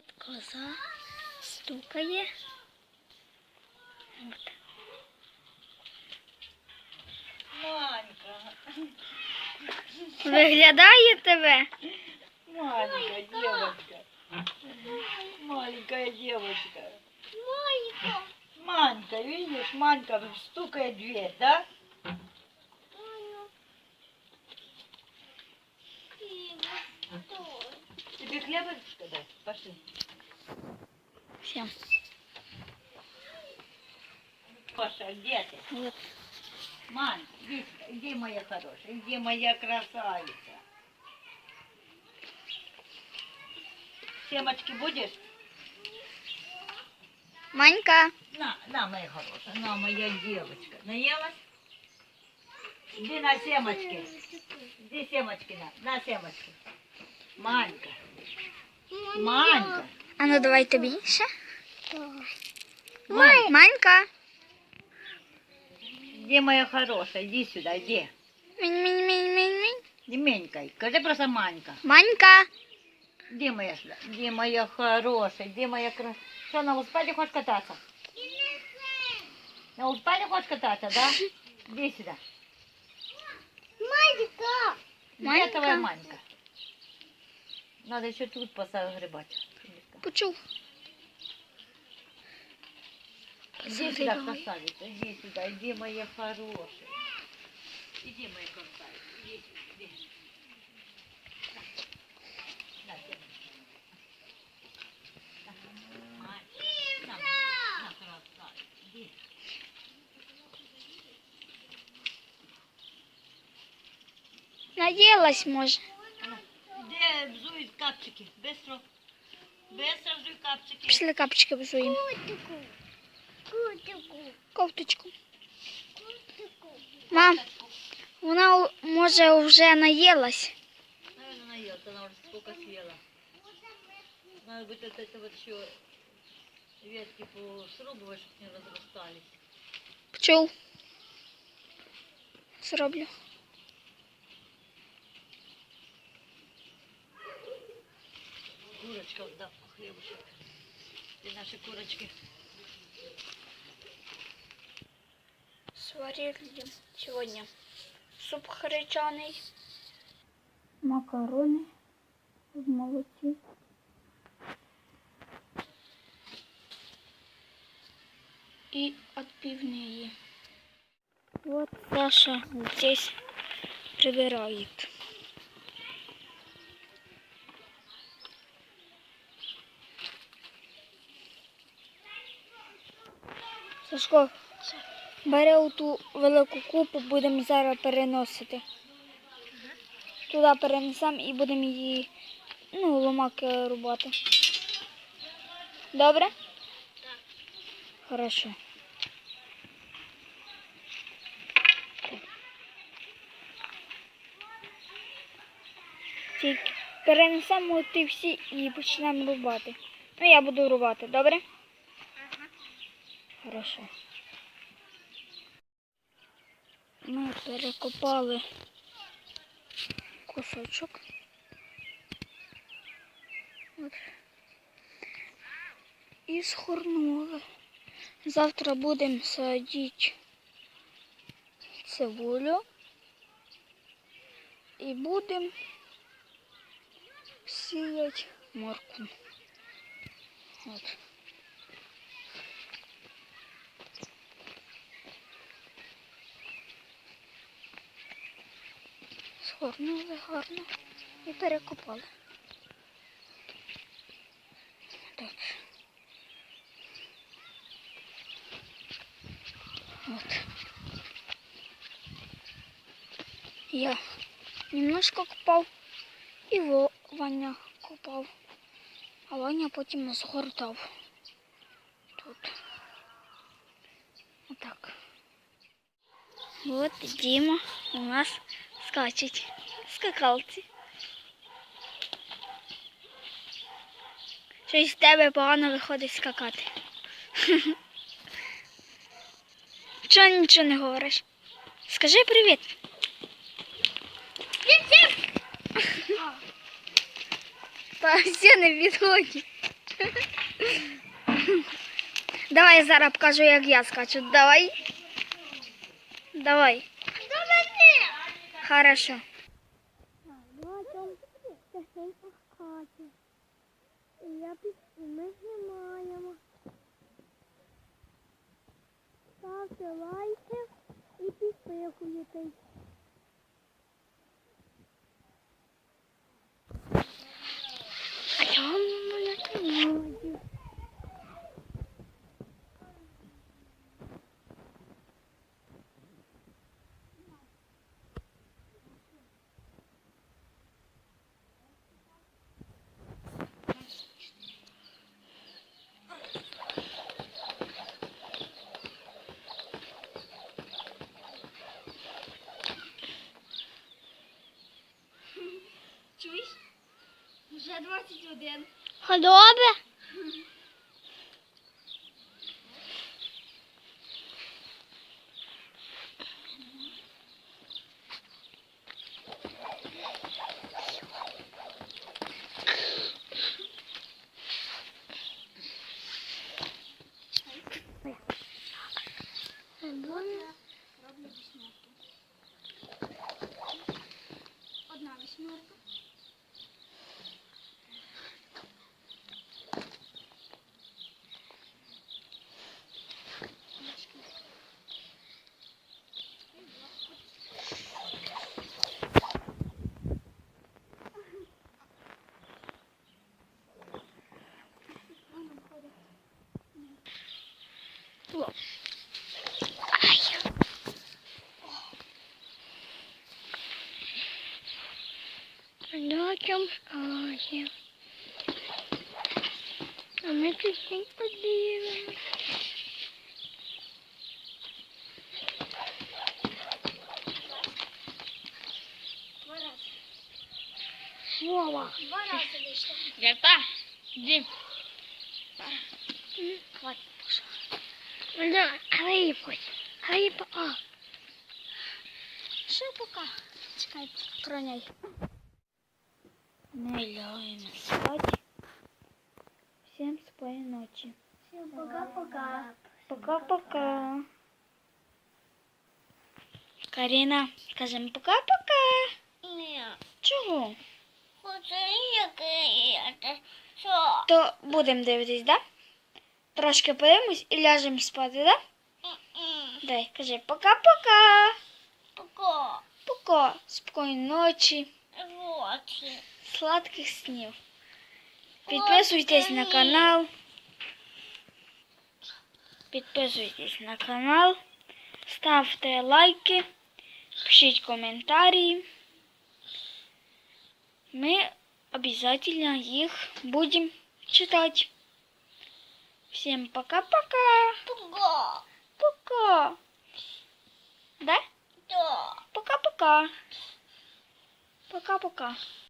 От коза стукає. От. Манька. Виглядає тебе? Маленькая девочка. Маленькая девочка. Майка. Манька, видишь, Манька стукает в дверь, да? Тебе хлебушка дать? Пошли. Все. Паша, где ты? Вот. Манька, иди сюда, иди, моя хорошая, иди, моя красавица. Семочки будешь? Манька. На, моя хорошая, на, моя девочка. Наелась? Иди на семочки. Иди семочки на семочки. Манька. Манька. А ну давай тобі ще. Манька. Манька. Иди, моя хорошая, иди сюда, иди. Мінь-мінь-мінь-мінь-мінь. Не менькай, скажи просто Манька. Манька. Иди, моя сюда, иди, моя хорошая, иди, моя красавица. Что, на велосипеде хочешь кататься? На велосипеде хочешь кататься, да? Иди сюда. Майка. Где Манька. твоя Манька? Надо еще тут посогребать. Почув. Иди сюда, красавица, иди сюда, иди, моя хорошая. Иди, моя красавица, иди сюда, иди. На, тебе. На, Манька. На, красавица, иди. Наїлась, може. Где взуй капчики? Быстро. Быстро взуй капчики. Пішли капчики взуємо. Кутику. Кутику. Кофточку. Кутику. Мам, вона, може, вже наїлась. Наверное, наелся, она уже сколько съела. Надо будет это вот еще ветки посрубывать, чтобы не разрастались. Почув. Зроблю. Курочка, да, хлебушек. И наши курочки. Сварили сьогодні суп гречаний, макарони в молоці и отбивные. Вот Саша здесь прибирает. Сашко, бери оту велику купу, будемо зараз переносити. Туди перенесемо і будемо її, ломаки рубати. Добре? Так. Хорошо. Тільки перенесемо ті всі і почнемо рубати. Ну, я буду рубати, добре? Ага. Хорошо. Ми перекопали кусочок. От. І згорнули. Завтра будемо садити цибулю і будемо сіяти моркву. От. Згорнули гарно і перекопали. Так. От. Я немножко копав і Ваня копав, а Ваня потім згортав. Тут. Отак. От Діма у нас скачуть. Скакалці. Щось з тебе погано виходить скакати. Чого нічого не говориш? Скажи привіт. Та все не відходять. Давай я зараз покажу, як я скачу. Давай. Давай. Хорошо. Ми знімаємо. Ставте лайки і підписуйтесь. А чому я не можу? Чуєш? Вже 21. Добре. Роблю вісьмерки. Одна вісьмерка. На чому скажемо? А ми пісень подивимось. Два рази. Вова. Два рази вийшло. Герта, иди. Хватит. Да, Рибка. Що пока? Чекай, проняй. Мы лягаем спать. Всем спокойной ночи. Всім пока-пока. Пока-пока. Карина, скажем пока-пока. Ні. Чого? Оце яке. Що? То будемо дивитись, да? Трошки подивимось і ляжемо спати, да? Дай, кажи пока-пока. Пока. Пока. Спокійної ночі. Вот. Сладких снів. Підписуйтесь на канал. Підписуйтесь на канал. Ставте лайки. Пишіть коментарі. Мы обязательно их будем читать. Всем пока-пока. Пока. Пока. Да? Да. Пока-пока. Пока-пока.